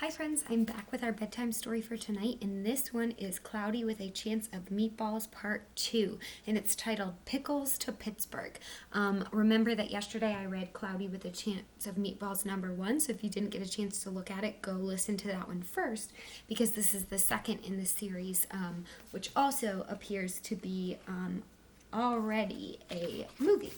Hi friends, I'm back with our bedtime story for tonight, and this one is Cloudy with a Chance of Meatballs Part 2, and it's titled Pickles to Pittsburgh. Remember that yesterday I read Cloudy with a Chance of Meatballs number 1, so if you didn't get a chance to look at it, go listen to that one first, because this is the second in the series, which also appears to be already a movie.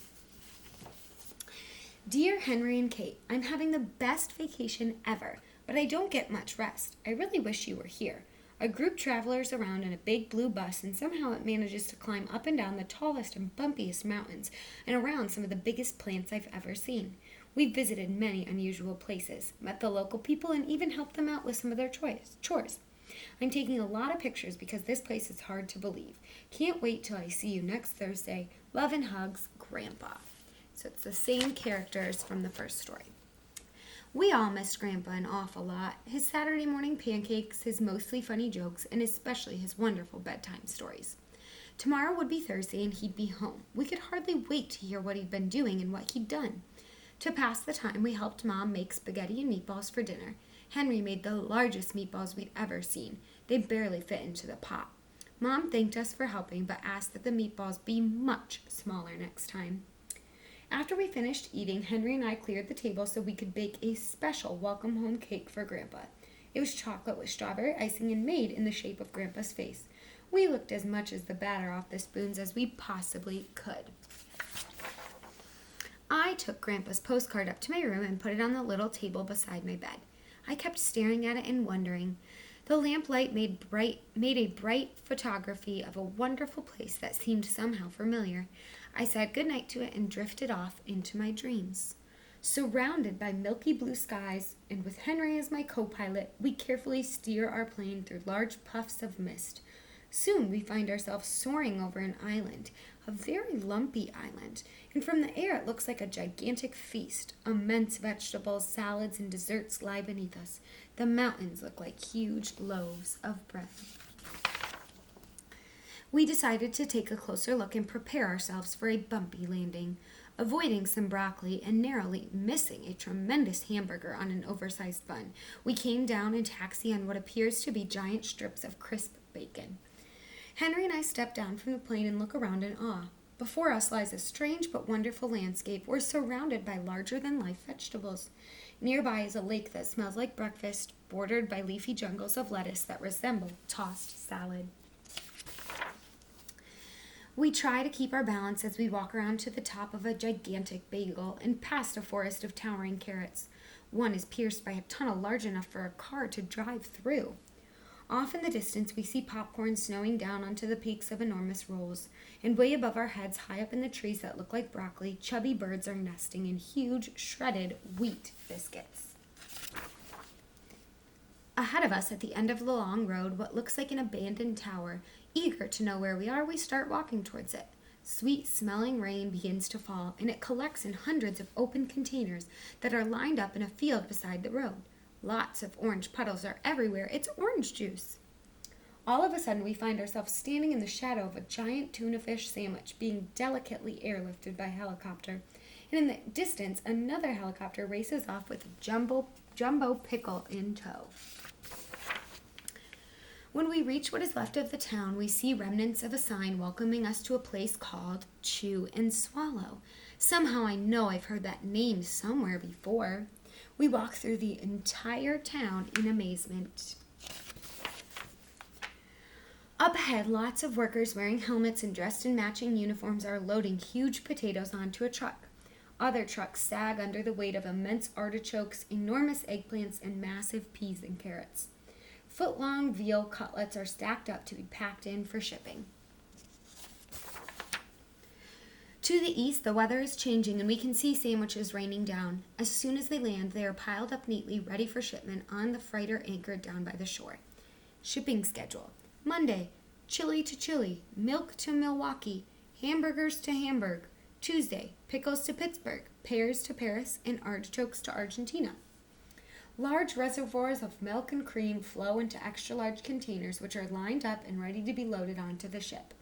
Dear Henry and Kate, I'm having the best vacation ever, but I don't get much rest. I really wish you were here. A group travels around in a big blue bus, and somehow it manages to climb up and down the tallest and bumpiest mountains and around some of the biggest plants I've ever seen. We've visited many unusual places, met the local people, and even helped them out with some of their chores. I'm taking a lot of pictures because this place is hard to believe. Can't wait till I see you next Thursday. Love and hugs, Grandpa. So it's the same characters from the first story. We all missed Grandpa an awful lot. His Saturday morning pancakes, his mostly funny jokes, and especially his wonderful bedtime stories. Tomorrow would be Thursday and he'd be home. We could hardly wait to hear what he'd been doing and what he'd done. To pass the time, we helped Mom make spaghetti and meatballs for dinner. Henry made the largest meatballs we'd ever seen. They barely fit into the pot. Mom thanked us for helping, but asked that the meatballs be much smaller next time. After we finished eating, Henry and I cleared the table so we could bake a special welcome home cake for Grandpa. It was chocolate with strawberry icing and made in the shape of Grandpa's face. We licked as much of the batter off the spoons as we possibly could. I took Grandpa's postcard up to my room and put it on the little table beside my bed. I kept staring at it and wondering. The lamplight made a bright photography of a wonderful place that seemed somehow familiar. I said goodnight to it and drifted off into my dreams. Surrounded by milky blue skies and with Henry as my co-pilot, we carefully steer our plane through large puffs of mist. Soon we find ourselves soaring over an island, a very lumpy island, and from the air it looks like a gigantic feast. Immense vegetables, salads, and desserts lie beneath us. The mountains look like huge loaves of bread. We decided to take a closer look and prepare ourselves for a bumpy landing. Avoiding some broccoli and narrowly missing a tremendous hamburger on an oversized bun, we came down and taxied on what appears to be giant strips of crisp bacon. Henry and I step down from the plane and look around in awe. Before us lies a strange but wonderful landscape. We're surrounded by larger-than-life vegetables. Nearby is a lake that smells like breakfast, bordered by leafy jungles of lettuce that resemble tossed salad. We try to keep our balance as we walk around to the top of a gigantic bagel and past a forest of towering carrots. One is pierced by a tunnel large enough for a car to drive through. Off in the distance, we see popcorn snowing down onto the peaks of enormous rolls, and way above our heads, high up in the trees that look like broccoli, chubby birds are nesting in huge, shredded wheat biscuits. Ahead of us, at the end of the long road, what looks like an abandoned tower. Eager to know where we are, we start walking towards it. Sweet-smelling rain begins to fall, and it collects in hundreds of open containers that are lined up in a field beside the road. Lots of orange puddles are everywhere. It's orange juice. All of a sudden, we find ourselves standing in the shadow of a giant tuna fish sandwich being delicately airlifted by a helicopter. And in the distance, another helicopter races off with a jumbo pickle in tow. When we reach what is left of the town, we see remnants of a sign welcoming us to a place called Chew and Swallow. Somehow I know I've heard that name somewhere before. We walk through the entire town in amazement. Up ahead, lots of workers wearing helmets and dressed in matching uniforms are loading huge potatoes onto a truck. Other trucks sag under the weight of immense artichokes, enormous eggplants, and massive peas and carrots. Foot-long veal cutlets are stacked up to be packed in for shipping. To the east, the weather is changing and we can see sandwiches raining down. As soon as they land, they are piled up neatly, ready for shipment on the freighter anchored down by the shore. Shipping schedule. Monday, chili to Chile, milk to Milwaukee, hamburgers to Hamburg. Tuesday, pickles to Pittsburgh, pears to Paris, and artichokes to Argentina. Large reservoirs of milk and cream flow into extra-large containers, which are lined up and ready to be loaded onto the ship.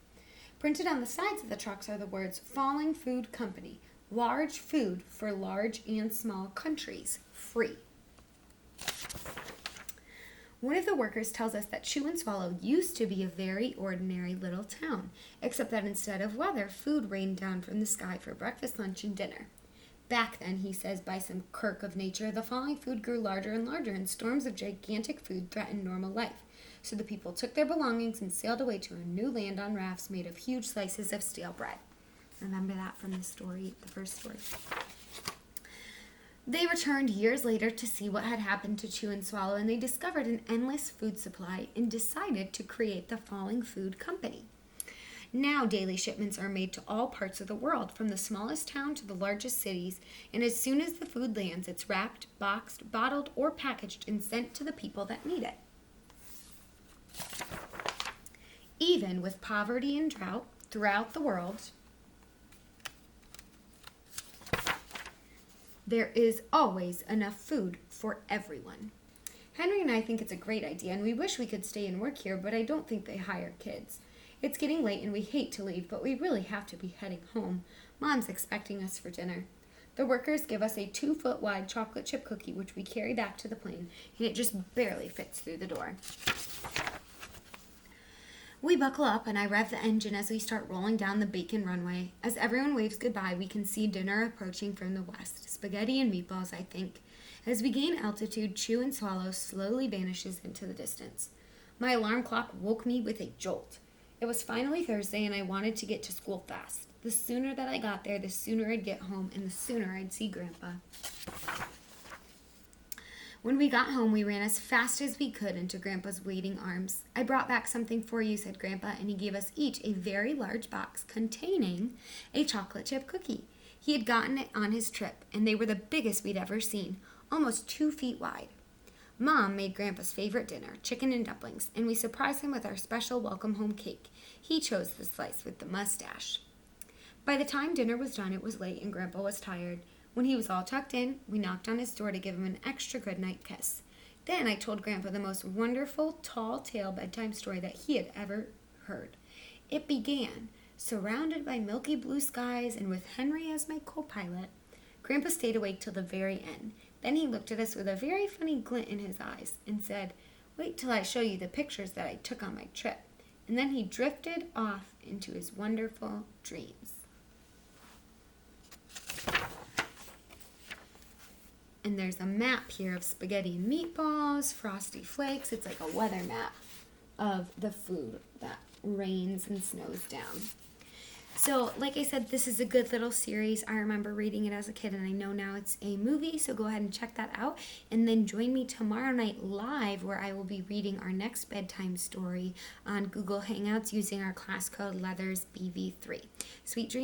Printed on the sides of the trucks are the words Falling Food Company, large food for large and small countries, free. One of the workers tells us that Chew and Swallow used to be a very ordinary little town, except that instead of weather, food rained down from the sky for breakfast, lunch, and dinner. Back then, he says, by some quirk of nature, the falling food grew larger and larger, and storms of gigantic food threatened normal life. So the people took their belongings and sailed away to a new land on rafts made of huge slices of stale bread. Remember that from the story, the first story. They returned years later to see what had happened to Chew and Swallow, and they discovered an endless food supply and decided to create the Falling Food Company. Now daily shipments are made to all parts of the world, from the smallest town to the largest cities, and as soon as the food lands, it's wrapped, boxed, bottled, or packaged and sent to the people that need it. Even with poverty and drought throughout the world, there is always enough food for everyone. Henry and I think it's a great idea, and we wish we could stay and work here, but I don't think they hire kids. It's getting late and we hate to leave, but we really have to be heading home. Mom's expecting us for dinner. The workers give us a 2-foot wide chocolate chip cookie, which we carry back to the plane, and it just barely fits through the door. We buckle up and I rev the engine as we start rolling down the bacon runway. As everyone waves goodbye, we can see dinner approaching from the west. Spaghetti and meatballs, I think. As we gain altitude, Chew and Swallow slowly vanishes into the distance. My alarm clock woke me with a jolt. It was finally Thursday and I wanted to get to school fast. The sooner that I got there, the sooner I'd get home and the sooner I'd see Grandpa. When we got home, we ran as fast as we could into Grandpa's waiting arms. I brought back something for you, said Grandpa, and he gave us each a very large box containing a chocolate chip cookie. He had gotten it on his trip, and they were the biggest we'd ever seen, almost 2 feet wide. Mom made Grandpa's favorite dinner, chicken and dumplings, and we surprised him with our special welcome home cake. He chose the slice with the mustache. By the time dinner was done, it was late and Grandpa was tired. When he was all tucked in, we knocked on his door to give him an extra goodnight kiss. Then I told Grandpa the most wonderful, tall tale bedtime story that he had ever heard. It began, surrounded by milky blue skies and with Henry as my co-pilot. Grandpa stayed awake till the very end. Then he looked at us with a very funny glint in his eyes and said, "Wait till I show you the pictures that I took on my trip." And then he drifted off into his wonderful dreams. And there's a map here of spaghetti and meatballs, Frosty Flakes. It's like a weather map of the food that rains and snows down. So, like I said, this is a good little series. I remember reading it as a kid, and I know now it's a movie, so go ahead and check that out. And then join me tomorrow night live, where I will be reading our next bedtime story on Google Hangouts using our class code LEATHERSBV3. Sweet dreams.